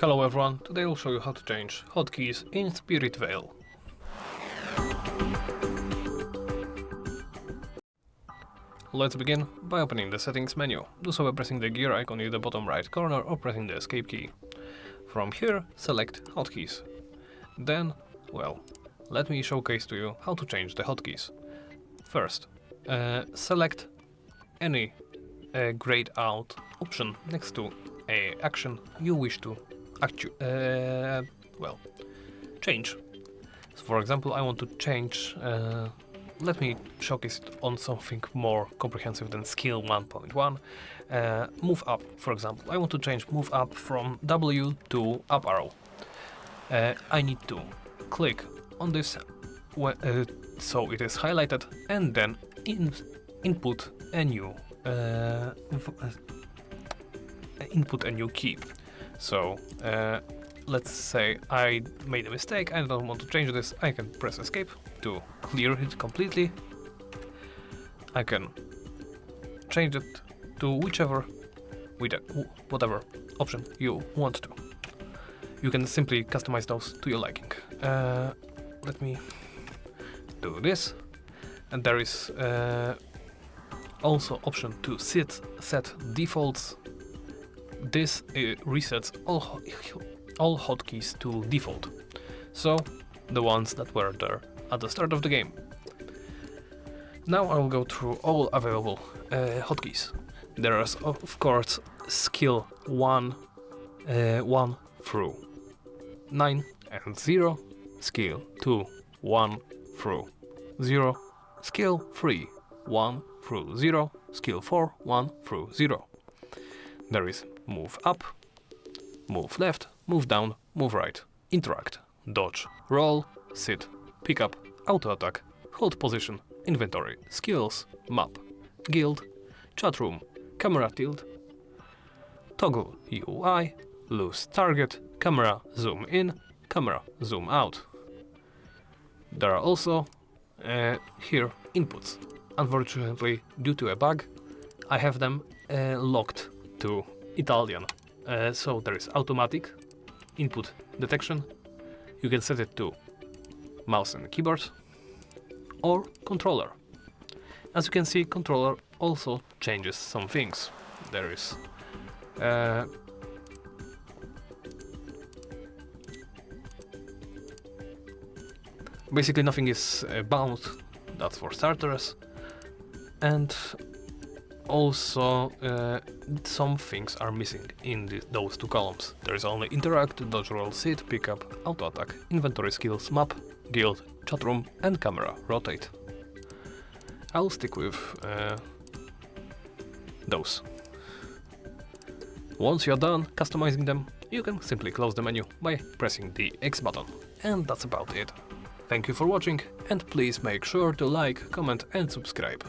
Hello everyone, today I'll show you how to change hotkeys in SpiritVale. Let's begin by opening the settings menu. Do so by pressing the gear icon in the bottom right corner or pressing the escape key. From here, select hotkeys. Then, well, let me showcase to you how to change the hotkeys. First, select any grayed out option next to a action you wish to change. So for example, I want to change, let me showcase it on something more comprehensive than skill 1.1. Move up, for example. I want to change move up from W to up arrow. I need to click on this so it is highlighted and then input a new key. So let's say I made a mistake, I don't want to change this. I can press escape to clear it completely. I can change it to whatever option you want to. You can simply customize those to your liking. Let me do this, and there is also option to set defaults. This resets all hotkeys to default, so the ones that were there at the start of the game. Now I will go through all available hotkeys. There is of course skill 1 through 9 and 0, skill 2 1 through 0, skill 3 1 through 0, skill 4 1 through 0. There is move up, move left, move down, move right, interact, dodge, roll, sit, pick up, auto attack, hold position, inventory, skills, map, guild, chat room, camera tilt, toggle UI, lose target, camera zoom in, camera zoom out. There are also here inputs. Unfortunately, due to a bug, I have them locked to Italian. So there is automatic input detection. You can set it to mouse and keyboard or controller. As you can see, controller also changes some things. There is basically nothing is bound, that's for starters, and also some things are missing in those two columns. There is only interact, dodge, roll, sit, pick up, auto attack, inventory, skills, map, guild, chat room and camera rotate. I'll stick with those. Once you're done customizing them, you can simply close the menu by pressing the X button. And that's about it. Thank you for watching, and please make sure to like, comment and subscribe.